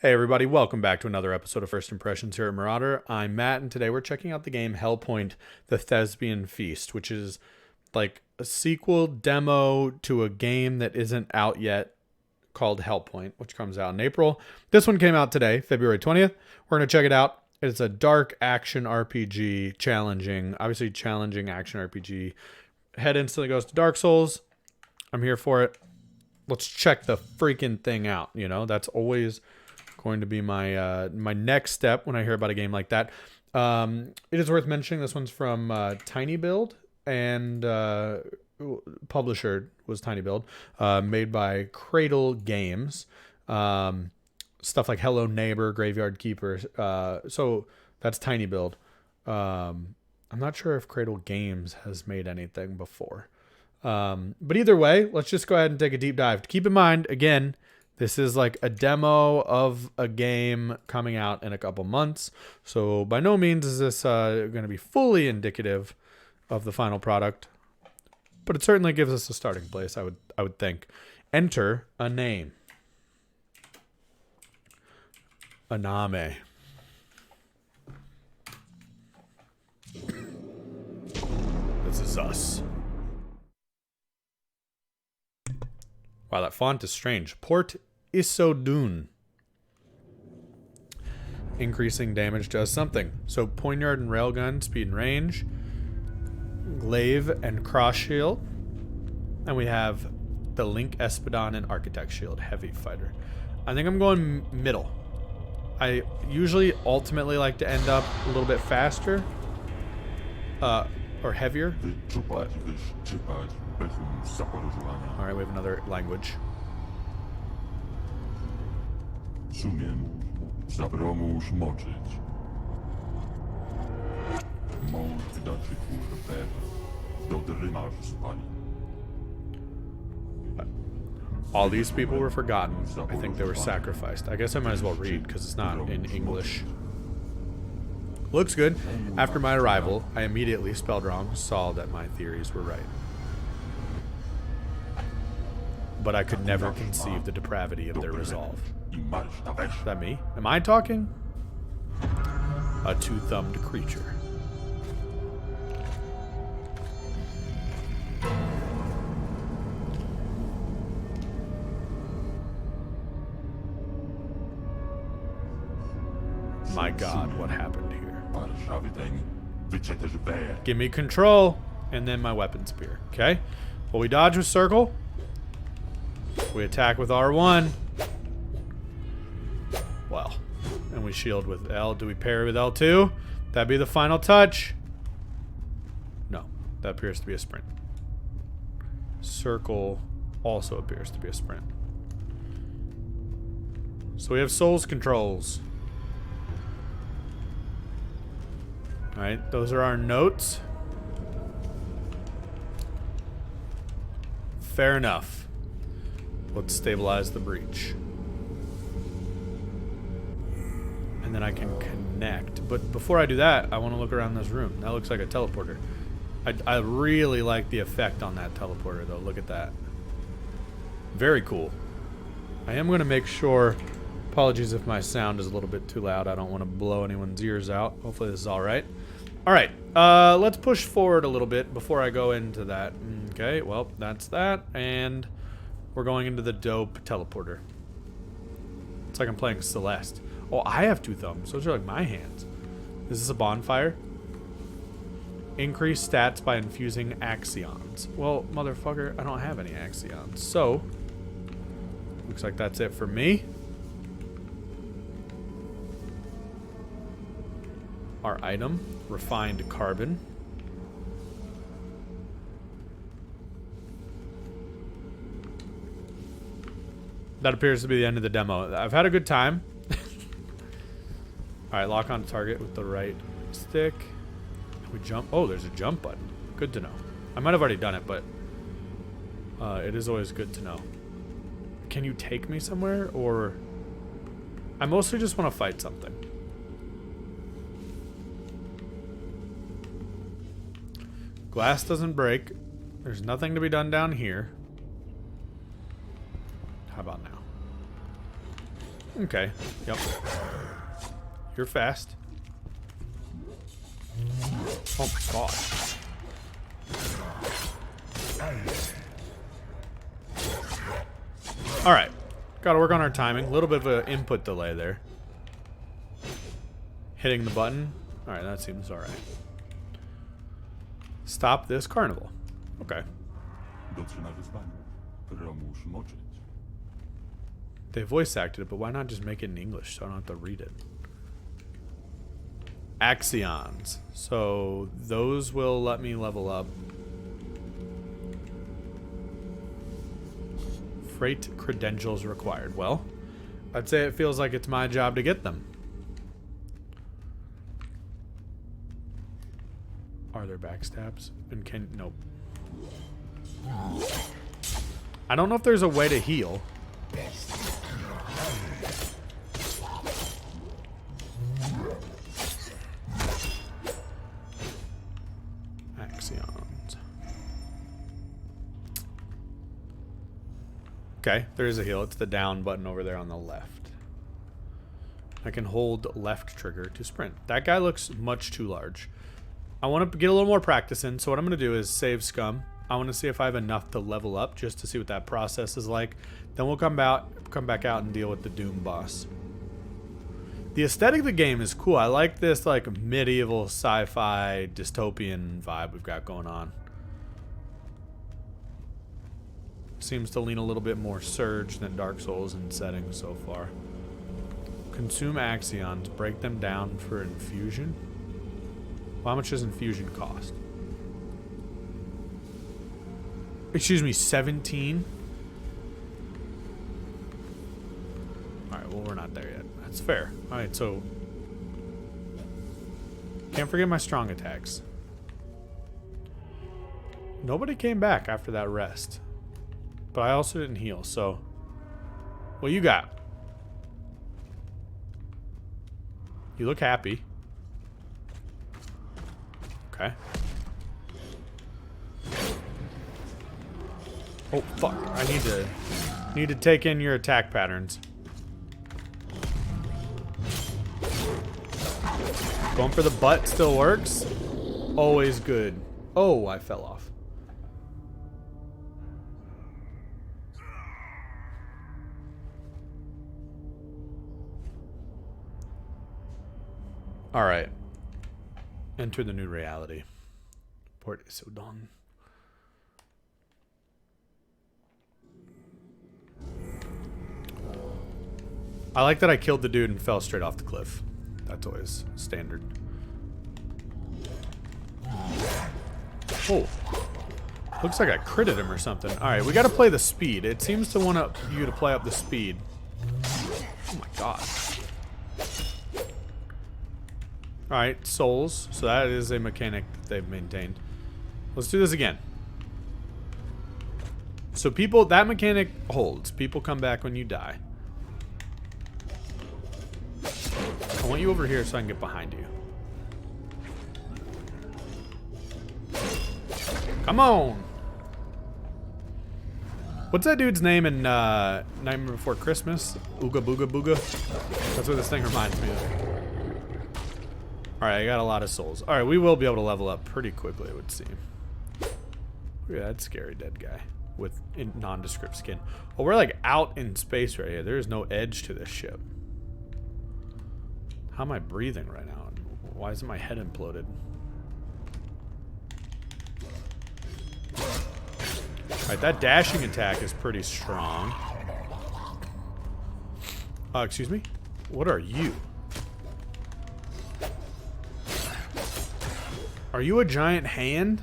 Hey everybody, welcome back to another episode of First Impressions here at MurrOtter. I'm Matt, and today we're checking out the game Hellpoint, the Thespian Feast, which is like a sequel demo to a game that isn't out yet called Hellpoint, which comes out in April. This one came out today, February 20th. We're going to check it out. It's a dark action RPG, obviously challenging action RPG. Head instantly goes to Dark Souls. I'm here for it. Let's check the freaking thing out, you know? That's always going to be my my next step when I hear about a game like that. It is worth mentioning this one's from Tiny Build, and publisher was Tiny Build, made by Cradle Games. Stuff like Hello Neighbor, Graveyard Keeper. So that's Tiny Build. I'm not sure if Cradle Games has made anything before. But either way, let's just go ahead and take a deep dive. Keep in mind, again, this is like a demo of a game coming out in a couple months. So by no means is this going to be fully indicative of the final product. But it certainly gives us a starting place, I would think. Enter a name. Aname. This is us. Wow, that font is strange. Port Isodun. Increasing damage does something. So poignard and railgun, speed and range. Glaive and cross shield. And we have the Link Espadon and Architect shield, heavy fighter. I think I'm going middle. I usually ultimately like to end up a little bit faster. Or heavier. But... Alright, we have another language. Sumiem zabromóż moczyć. Mąż wydaczy kurwę, do drynarz spali. All these people were forgotten. I think they were sacrificed. I guess I might as well read because it's not in English. Looks good. After my arrival, I immediately, spelled wrong, saw that my theories were right. But I could never conceive the depravity of their resolve. Is that me? Am I talking? A two-thumbed creature. My God, what happened here? Give me control, and then my weapon spear. Okay? Well, we dodge with circle. We attack with R1. Well, and we shield with L. Do we parry with L2? That'd be the final touch. No, that appears to be a sprint. Circle also appears to be a sprint. So we have Souls controls. Alright, those are our notes. Fair enough. Let's stabilize the breach. And then I can connect. But before I do that, I want to look around this room. That looks like a teleporter. I really like the effect on that teleporter, though. Look at that. Very cool. I am going to make sure... Apologies if my sound is a little bit too loud. I don't want to blow anyone's ears out. Hopefully this is alright. Alright, let's push forward a little bit before I go into that. Okay, well, that's that. And we're going into the dope teleporter. It's like I'm playing Celeste. Oh, I have two thumbs. Those are like my hands. Is this a bonfire? Increase stats by infusing axions. Well, motherfucker, I don't have any axions. So, looks like that's it for me. Our item, refined carbon. That appears to be the end of the demo. I've had a good time. Alright, lock on target with the right stick. We jump. Oh, there's a jump button. Good to know. I might have already done it, but it is always good to know. Can you take me somewhere, or... I mostly just want to fight something. Glass doesn't break. There's nothing to be done down here. How about now? Okay. Yep. You're fast. Oh my god. Alright. Gotta work on our timing. A little bit of an input delay there. Hitting the button. Alright, that seems alright. Stop this carnival. Okay. Dotrze na wyzwanie. Pomóż moczyć. They voice acted it, but why not just make it in English so I don't have to read it? Axions. So those will let me level up. Freight credentials required. Well, I'd say it feels like it's my job to get them. Are there backstabs? And can... Nope. I don't know if there's a way to heal. Axions. Okay, there is a heal. It's the down button over there on the left. I can hold left trigger to sprint. That guy looks much too large. I want to get a little more practice in, so what I'm going to do is save scum. I want to see if I have enough to level up, just to see what that process is like. Then we'll come back out and deal with the Doom boss. The aesthetic of the game is cool. I like this like medieval sci-fi dystopian vibe we've got going on. Seems to lean a little bit more Surge than Dark Souls in settings so far. Consume Axions. Break them down for infusion. Well, how much does infusion cost? Excuse me, 17? Alright, well, we're not there yet. That's fair. Alright, so... Can't forget my strong attacks. Nobody came back after that rest. But I also didn't heal, so... What you got? You look happy. Okay. Oh fuck! I need to take in your attack patterns. Going for the butt still works. Always good. Oh, I fell off. All right. Enter the new reality. Port is so done. I like that I killed the dude and fell straight off the cliff. That's always standard. Oh. Looks like I critted him or something. Alright, we gotta play the speed. It seems to want you to play up the speed. Oh my god. Alright, souls. So that is a mechanic that they've maintained. Let's do this again. So people, that mechanic holds. People come back when you die. I want you over here so I can get behind you. Come on! What's that dude's name in Nightmare Before Christmas? Ooga Booga Booga? That's what this thing reminds me of. Alright, I got a lot of souls. Alright, we will be able to level up pretty quickly, it would seem. Look at that scary dead guy with nondescript skin. Oh, we're like out in space right here. There is no edge to this ship. How am I breathing right now? Why isn't my head imploded? Alright, that dashing attack is pretty strong. Excuse me? What are you? Are you a giant hand?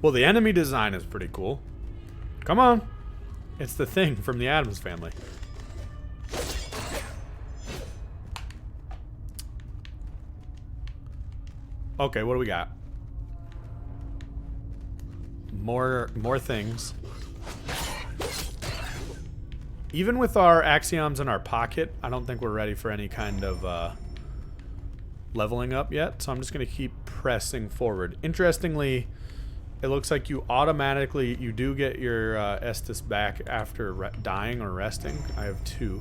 Well, the enemy design is pretty cool. Come on. It's the Thing from the Addams Family. Okay, what do we got? More things. Even with our Axions in our pocket, I don't think we're ready for any kind of leveling up yet, so I'm just going to keep pressing forward. Interestingly, it looks like you do get your Estus back after dying or resting. I have 2.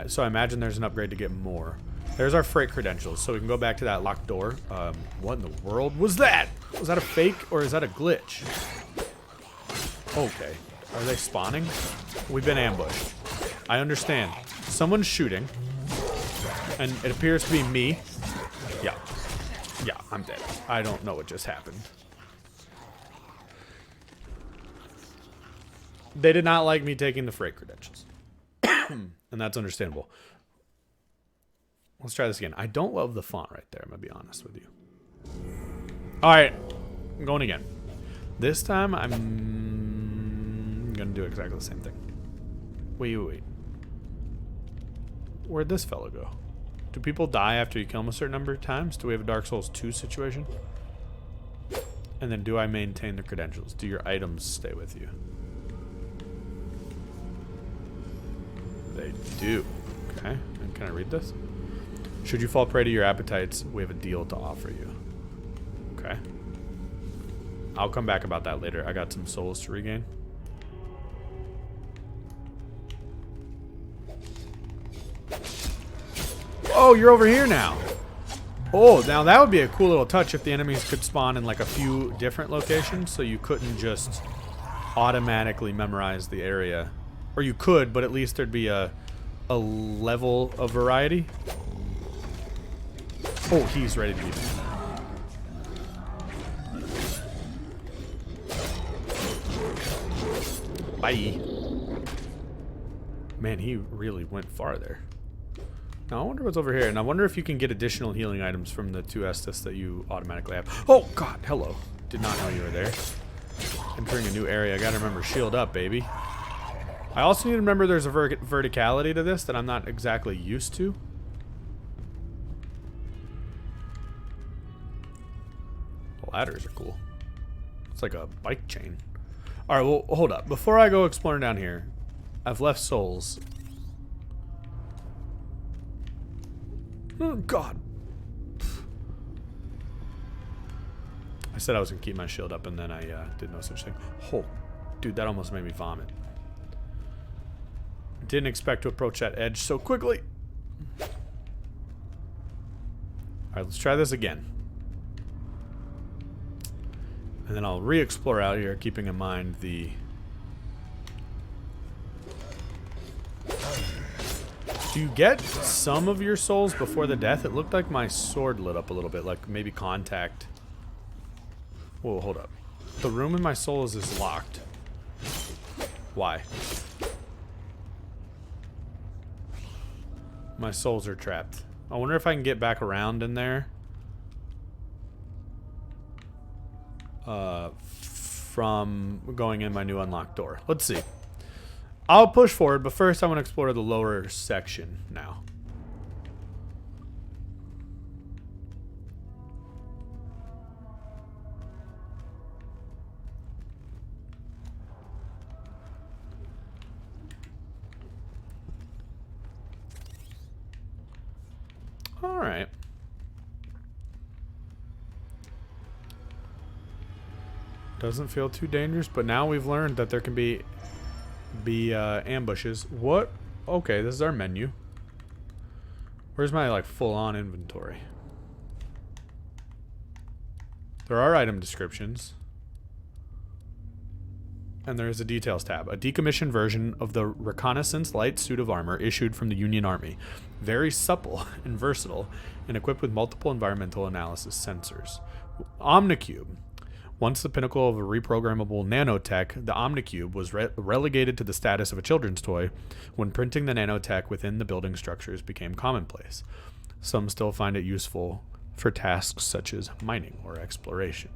So I imagine there's an upgrade to get more. There's our freight credentials, so we can go back to that locked door. What in the world was that? Was that a fake or is that a glitch? Okay. Are they spawning? We've been ambushed. I understand. Someone's shooting. And it appears to be me. Yeah. Yeah, I'm dead. I don't know what just happened. They did not like me taking the freight credentials. And that's understandable. Let's try this again. I don't love the font right there, I'm going to be honest with you. Alright. I'm going again. This time, I'm going to do exactly the same thing. Wait. Where'd this fellow go? Do people die after you kill them a certain number of times? Do we have a Dark Souls 2 situation? And then do I maintain the credentials? Do your items stay with you? They do. Okay. And can I read this? Should you fall prey to your appetites, we have a deal to offer you. Okay. I'll come back about that later. I got some souls to regain. Oh, you're over here now. Oh, now that would be a cool little touch if the enemies could spawn in like a few different locations, so you couldn't just automatically memorize the area. Or you could, but at least there'd be a level of variety. Oh, he's ready to be. Bye. Man, he really went far there. Now, I wonder what's over here. And I wonder if you can get additional healing items from the 2 Estus that you automatically have. Oh, God. Hello. Did not know you were there. Entering a new area. I gotta remember, shield up, baby. I also need to remember there's a verticality to this that I'm not exactly used to. The ladders are cool. It's like a bike chain. Alright, well, hold up. Before I go exploring down here, I've left souls. Oh, God. I said I was going to keep my shield up, and then I did no such thing. Oh, dude, that almost made me vomit. Didn't expect to approach that edge so quickly. Alright, let's try this again. And then I'll re-explore out here, keeping in mind the... Do you get some of your souls before the death? It looked like my sword lit up a little bit, like maybe contact. Whoa, hold up. The room in my souls is locked. Why? My souls are trapped. I wonder if I can get back around in there. From going in my new unlocked door. Let's see. I'll push forward, but first I want to explore the lower section now. All right. Doesn't feel too dangerous, but now we've learned that there can be ambushes. What? Okay, this is our menu. Where's my like full-on inventory? There are item descriptions. And there is a details tab. A decommissioned version of the reconnaissance light suit of armor issued from the Union Army. Very supple and versatile, and equipped with multiple environmental analysis sensors. Omnicube. Once the pinnacle of a reprogrammable nanotech, the Omnicube was relegated to the status of a children's toy when printing the nanotech within the building structures became commonplace. Some still find it useful for tasks such as mining or exploration.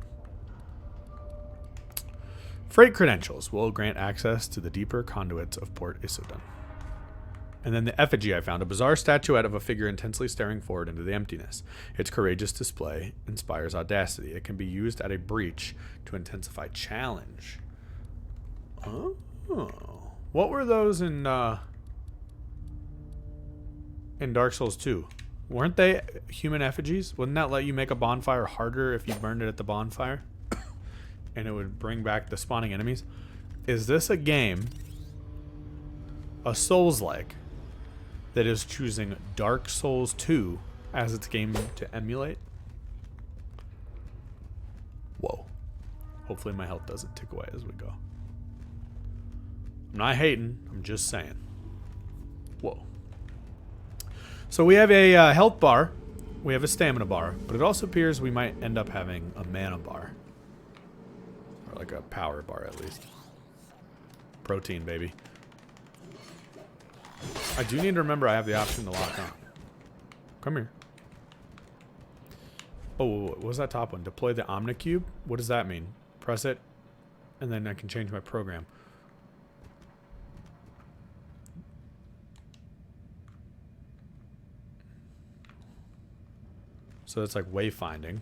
Freight credentials will grant access to the deeper conduits of Port Issoudun. And then the effigy I found, a bizarre statuette of a figure intensely staring forward into the emptiness. Its courageous display inspires audacity. It can be used at a breach to intensify challenge. Oh. What were those in Dark Souls 2? Weren't they human effigies? Wouldn't that let you make a bonfire harder if you burned it at the bonfire? And it would bring back the spawning enemies? Is this a game, a Souls-like, that is choosing Dark Souls 2 as its game to emulate. Whoa. Hopefully my health doesn't tick away as we go. I'm not hating, I'm just saying. Whoa. So we have a health bar, we have a stamina bar, but it also appears we might end up having a mana bar. Or like a power bar at least. Protein, baby. I do need to remember I have the option to lock on. Come here. Oh, what was that top one? Deploy the Omnicube? What does that mean? Press it, and then I can change my program. So it's like wayfinding.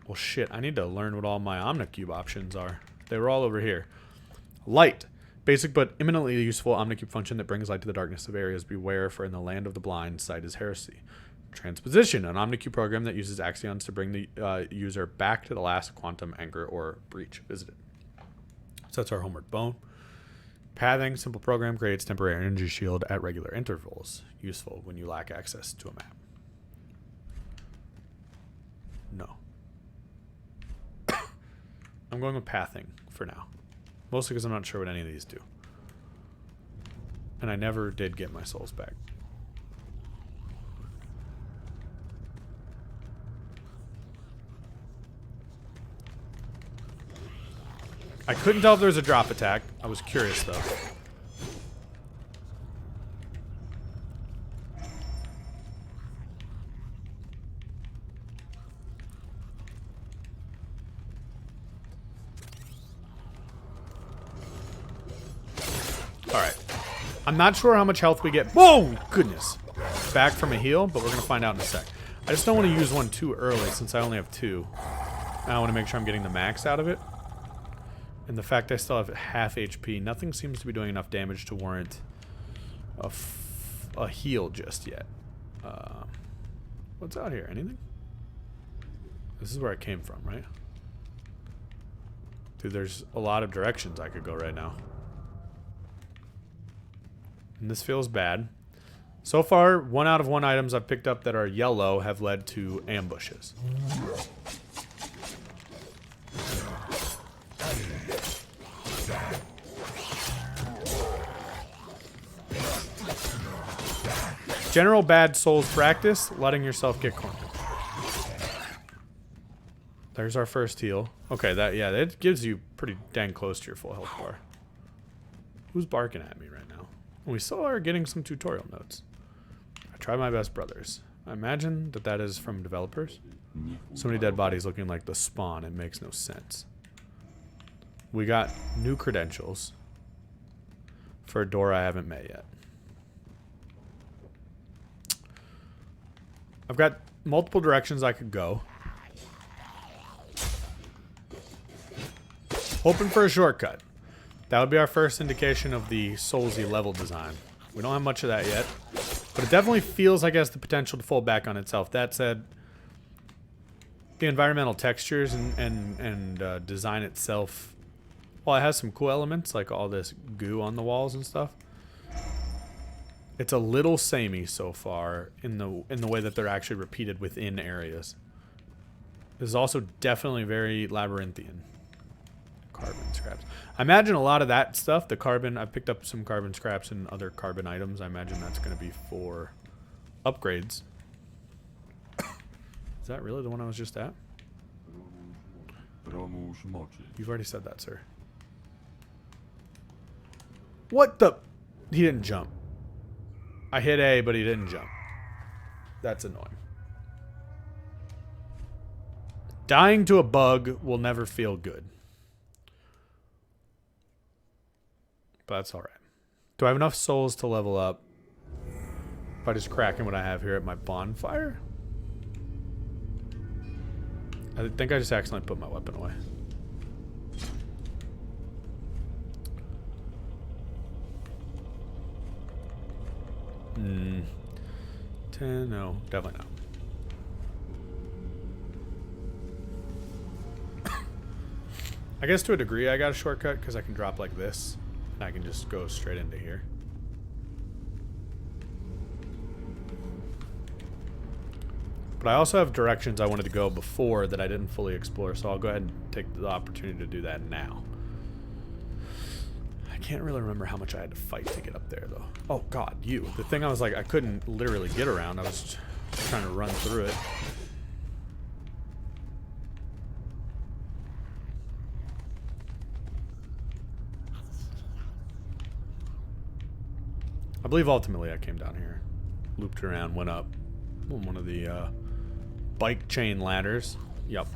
Well, shit, I need to learn what all my Omnicube options are. They were all over here. Light. Basic but eminently useful Omnicube function that brings light to the darkness of areas. Beware, for in the land of the blind, sight is heresy. Transposition. An Omnicube program that uses axions to bring the user back to the last quantum anchor or breach visited. So that's our homeward bone. Pathing. Simple program creates temporary energy shield at regular intervals. Useful when you lack access to a map. No. I'm going with pathing for now. Mostly because I'm not sure what any of these do. And I never did get my souls back. I couldn't tell if there was a drop attack. I was curious though. Alright. I'm not sure how much health we get. Whoa! Goodness. Back from a heal, but we're going to find out in a sec. I just don't want to use one too early since I only have 2. I want to make sure I'm getting the max out of it. And the fact I still have half HP, nothing seems to be doing enough damage to warrant a heal just yet. What's out here? Anything? This is where I came from, right? Dude, there's a lot of directions I could go right now. And this feels bad. So far, 1 out of 1 items I've picked up that are yellow have led to ambushes. General bad souls practice, letting yourself get cornered. There's our first heal. Okay, that gives you pretty dang close to your full health bar. Who's barking at me right now? We still are getting some tutorial notes. I try my best, brothers. I imagine that is from developers. So many dead bodies looking like the spawn, it makes no sense. We got new credentials for a door I haven't met yet. I've got multiple directions I could go. Hoping for a shortcut. That would be our first indication of the Soulsy level design. We don't have much of that yet, but it definitely feels like it has the potential to fold back on itself. That said, the environmental textures and design itself, while it has some cool elements like all this goo on the walls and stuff, it's a little samey so far in the way that they're actually repeated within areas. This is also definitely very labyrinthian. Carbon scraps. I imagine a lot of that stuff, the carbon, I picked up some carbon scraps and other carbon items. I imagine that's going to be for upgrades. Is that really the one I was just at? You've already said that, sir. What the? He didn't jump. I hit A, but he didn't jump. That's annoying. Dying to a bug will never feel good. But that's alright. Do I have enough souls to level up by just cracking what I have here at my bonfire? I think I just accidentally put my weapon away. Hmm. 10, no, definitely not. I guess to a degree I got a shortcut because I can drop like this And I can just go straight into here. But I also have directions I wanted to go before that I didn't fully explore, so I'll go ahead and take the opportunity to do that now. I can't really remember how much I had to fight to get up there, though. Oh, God, you. The thing I was like, I couldn't literally get around. I was just trying to run through it. I believe ultimately I came down here, looped around, went up on one of the bike chain ladders. Yup.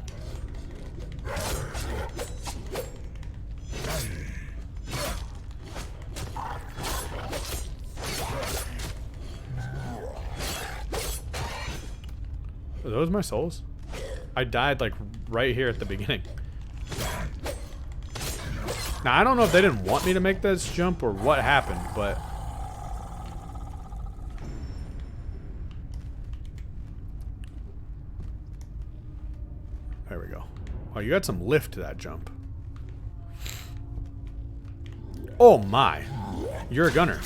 Are those my souls? I died like right here at the beginning. Now I don't know if they didn't want me to make this jump or what happened, but there we go. Oh, you got some lift to that jump. Oh my. You're a gunner.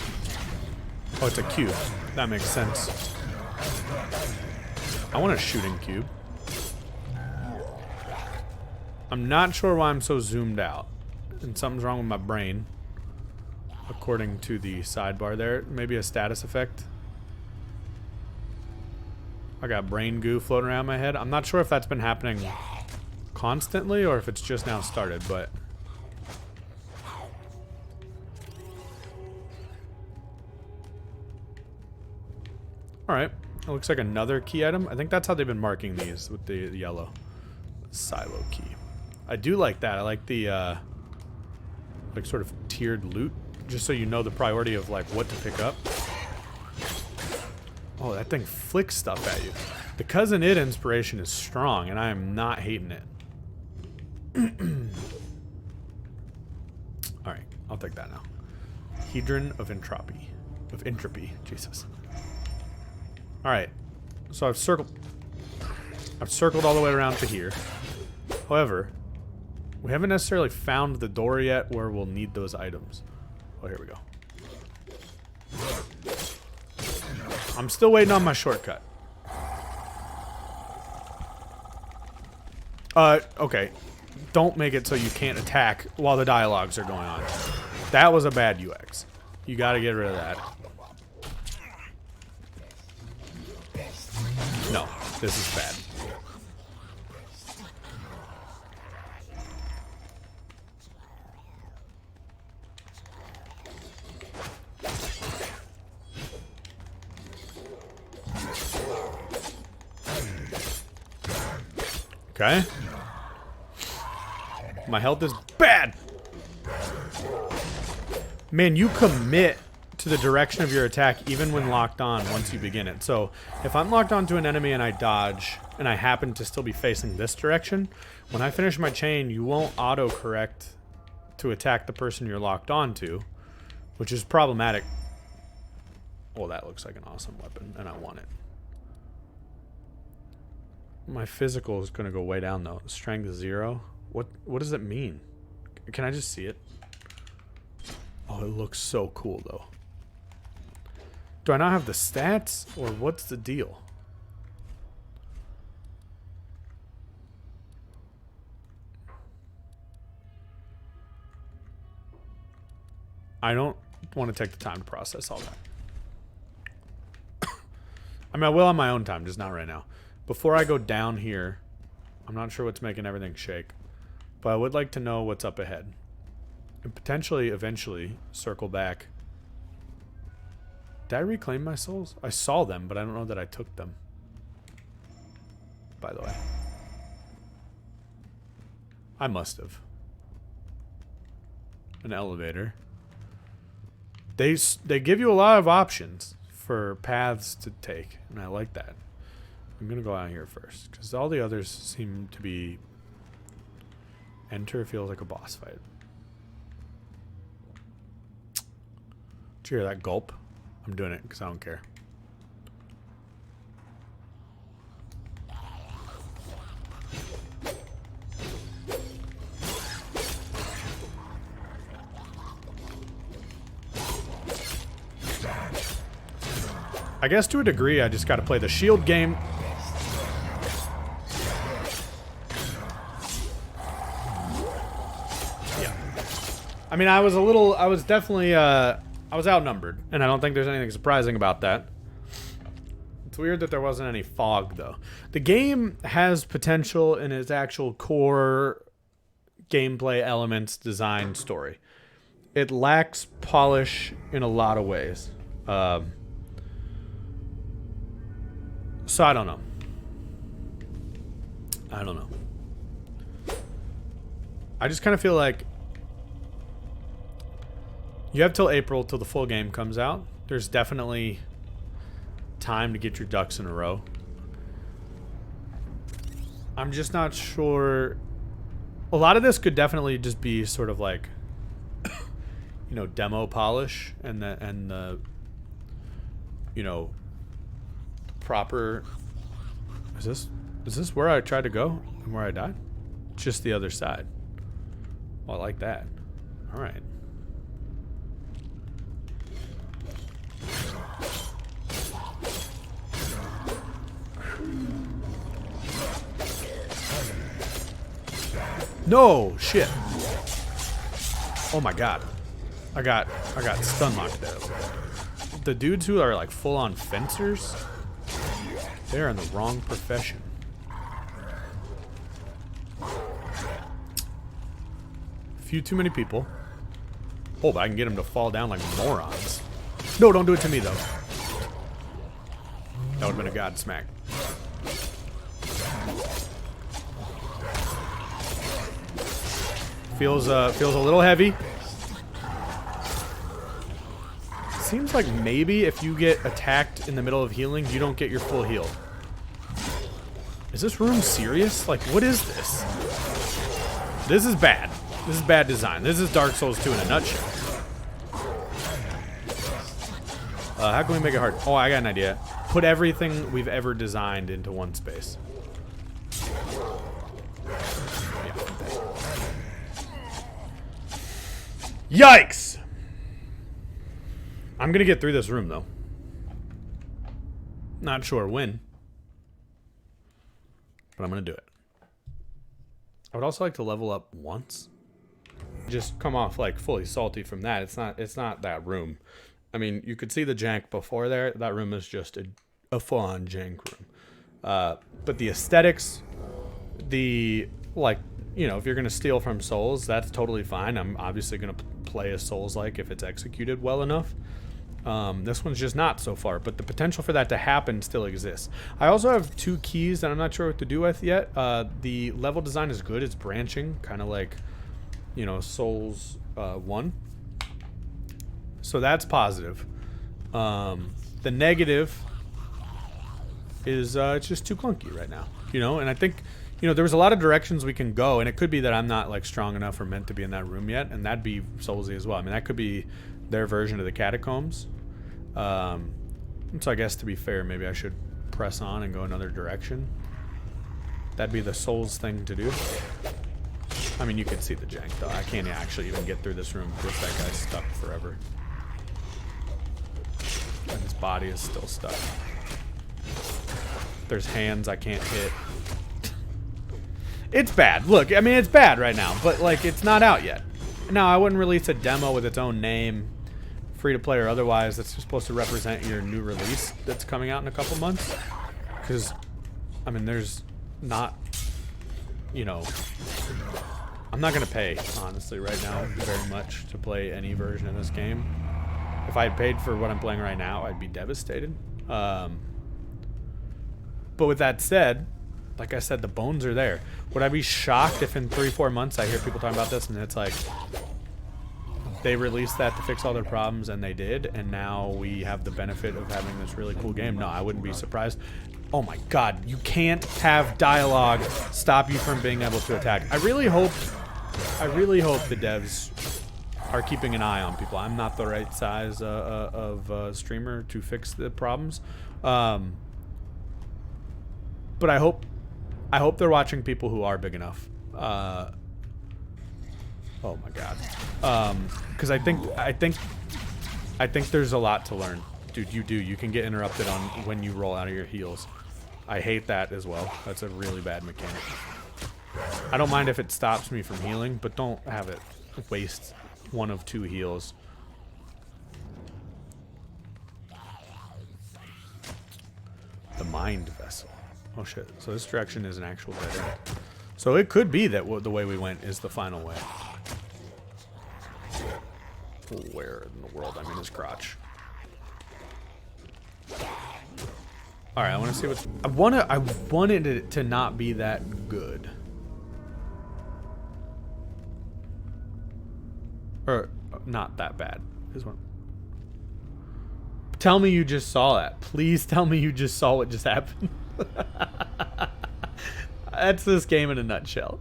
Oh, it's a cube. That makes sense. I want a shooting cube. I'm not sure why I'm so zoomed out. And something's wrong with my brain. According to the sidebar there. Maybe a status effect. I got brain goo floating around my head. I'm not sure if that's been happening constantly or if it's just now started, but alright. It looks like another key item. I think that's how they've been marking these with the yellow. Silo key. I do like that. I like the like sort of tiered loot, just so you know the priority of like what to pick up. Oh, that thing flicks stuff at you. The Cousin It inspiration is strong, and I am not hating it. Alright, I'll take that now. Hedron of Entropy. Of Entropy. Jesus. Alright. So I've circled all the way around to here. However, we haven't necessarily found the door yet where we'll need those items. Oh, here we go. I'm still waiting on my shortcut. Okay. Don't make it so you can't attack while the dialogues are going on. That was a bad UX. You gotta get rid of that. No, this is bad. Okay. My health is bad. Man, you commit to the direction of your attack even when locked on once you begin it. So if I'm locked onto an enemy and I dodge and I happen to still be facing this direction, when I finish my chain, you won't auto-correct to attack the person you're locked onto, which is problematic. Well, that looks like an awesome weapon, and I want it. My physical is going to go way down, though. Strength 0. What does it mean? Can I just see it? Oh, it looks so cool, though. Do I not have the stats, or what's the deal? I don't want to take the time to process all that. I mean, I will on my own time, just not right now. Before I go down here, I'm not sure what's making everything shake, but I would like to know what's up ahead. And potentially, eventually, circle back. Did I reclaim my souls? I saw them, but I don't know that I took them. By the way. I must have. An elevator. They give you a lot of options for paths to take, and I like that. I'm going to go out here first, because all the others seem to be... Enter feels like a boss fight. Did you hear that gulp? I'm doing it because I don't care. I guess to a degree, I just got to play the shield game. Yeah. I mean, I was definitely, I was outnumbered, and I don't think there's anything surprising about that. It's weird that there wasn't any fog, though. The game has potential in its actual core gameplay elements, design, story. It lacks polish in a lot of ways. So I don't know. I just kind of feel like you have till April till the full game comes out. There's definitely time to get your ducks in a row. I'm just not sure. A lot of this could definitely just be sort of like, you know, demo polish and the you know, proper. Is this where I tried to go and where I died? It's just the other side. Well, I like that. All right. No shit. Oh my god. I got stun locked there. The dudes who are like full on fencers, they're in the wrong profession. Few too many people. Oh, but I can get them to fall down like morons. No, don't do it to me though. That would have been a god smack. Feels a little heavy. Seems like maybe if you get attacked in the middle of healing, you don't get your full heal. Is this room serious? Like, what is this? This is bad. This is bad design. This is Dark Souls 2 in a nutshell. How can we make it hard? Oh, I got an idea. Put everything we've ever designed into one space. Yeah. Yikes! I'm gonna get through this room, though. Not sure when. But I'm gonna do it. I would also like to level up once. Just come off like fully salty from that. It's not that room. I mean, you could see the jank before there. That room is just a full-on jank room. But the aesthetics, the, like, you know, if you're gonna steal from Souls, that's totally fine. I'm obviously gonna play a Souls-like if it's executed well enough. This one's just not so far, but the potential for that to happen still exists. I also have 2 keys that I'm not sure what to do with yet. The level design is good. It's branching, kind of like, you know, Souls 1. So that's positive. The negative is it's just too clunky right now, you know? And I think, you know, there was a lot of directions we can go, and it could be that I'm not, like, strong enough or meant to be in that room yet, and that'd be Soulsy as well. I mean, that could be their version of the catacombs. So I guess, to be fair, maybe I should press on and go another direction. That'd be the Souls thing to do. I mean, you can see the jank, though. I can't actually even get through this room because that guy's stuck forever. And his body is still stuck. There's hands I can't hit. It's bad. Look, I mean, it's bad right now, but, like, it's not out yet. No, I wouldn't release a demo with its own name, free-to-play or otherwise, that's supposed to represent your new release that's coming out in a couple months. Because, I mean, there's not, you know, I'm not going to pay, honestly, right now, very much to play any version of this game. If I had paid for what I'm playing right now, I'd be devastated. But with that said, like I said, the bones are there. Would I be shocked if in 3-4 months I hear people talking about this and it's like they released that to fix all their problems, and they did, and now we have the benefit of having this really cool game? No, I wouldn't be surprised. Oh my god, you can't have dialogue stop you from being able to attack. I really hope the devs are keeping an eye on people. I'm not the right size of streamer to fix the problems. But I hope they're watching people who are big enough. Oh my god. Because I think there's a lot to learn Dude, you do. You can get interrupted on when you roll out of your heals. I hate that as well. That's a really bad mechanic. I don't mind if it stops me from healing, but don't have it waste one of 2 heals. The mind vessel. Oh shit. So this direction is an actual dead end. So it could be that the way we went is the final way. Where in the world? I'm in his crotch. Alright, I want to see what's... I wanted it to not be that good. Or, not that bad. This one. Tell me you just saw that. Please tell me you just saw what just happened. That's this game in a nutshell.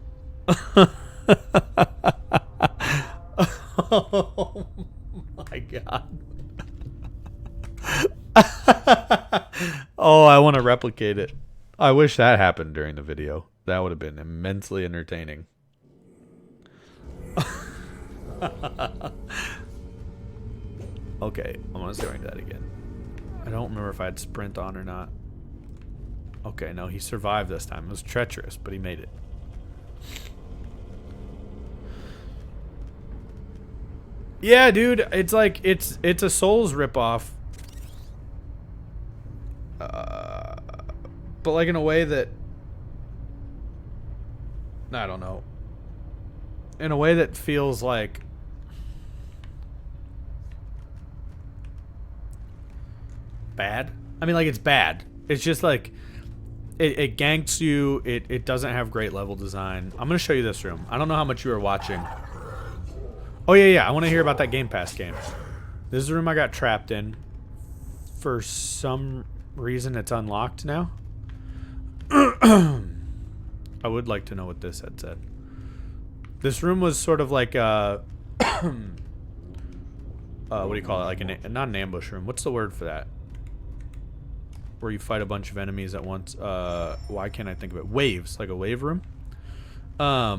Oh my god. Oh, I want to replicate it. I wish that happened during the video. That would have been immensely entertaining. Okay, I'm gonna start that again. I don't remember if I had sprint on or not. Okay, no, he survived this time. It was treacherous, but he made it. Yeah, dude, it's like it's a Souls ripoff. But like in a way that I don't know. In a way that feels like bad. I mean, like, it's bad. It's just like it ganks you. It doesn't have great level design. I'm gonna show you this room. I don't know how much you were watching. Oh yeah. I want to hear about that Game Pass game. This is the room I got trapped in. For some reason, it's unlocked now. I would like to know what this had said. This room was sort of like what do you call it? Like not an ambush room. What's the word for that? Where you fight a bunch of enemies at once. Why can't I think of it? Waves, like a wave room. I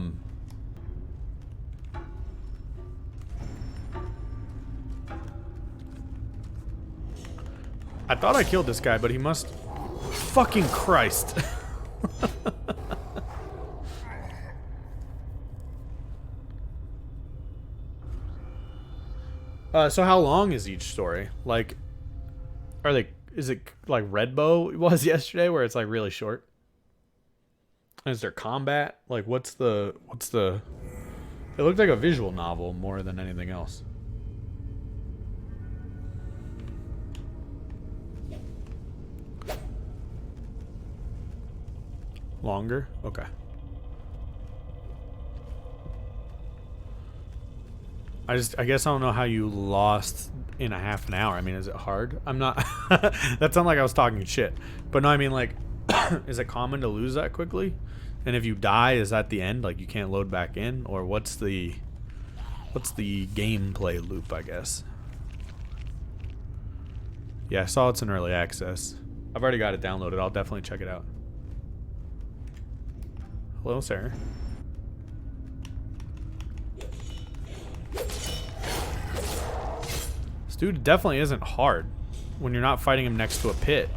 thought I killed this guy, but he must... Fucking Christ. So how long is each story? Like, are they... Is it like Red Bow was yesterday, where it's like really short? Is there combat? Like, what's the... It looked like a visual novel more than anything else. Longer? Okay. I guess I don't know how you lost in a half an hour. I mean, is it hard? I'm not... That sounded like I was talking shit. But no, I mean, like, is it common to lose that quickly? And if you die, is that the end? Like, you can't load back in? Or what's the gameplay loop, I guess? Yeah, I saw it's in early access. I've already got it downloaded. I'll definitely check it out. Hello, sir. This dude definitely isn't hard when you're not fighting him next to a pit.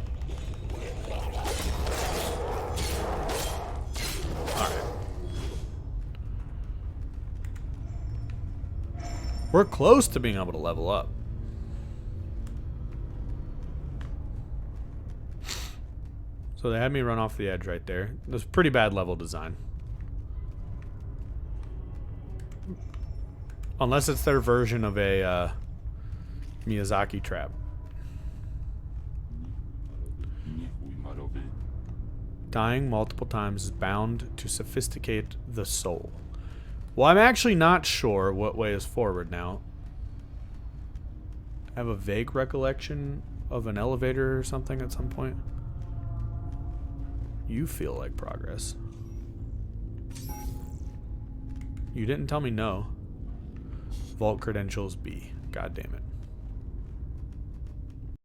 Alright. We're close to being able to level up. So they had me run off the edge right there. It was pretty bad level design. Unless it's their version of a Miyazaki trap. Dying multiple times is bound to sophisticate the soul. Well, I'm actually not sure what way is forward now. I have a vague recollection of an elevator or something at some point. You feel like progress. You didn't tell me no. Vault credentials B. God damn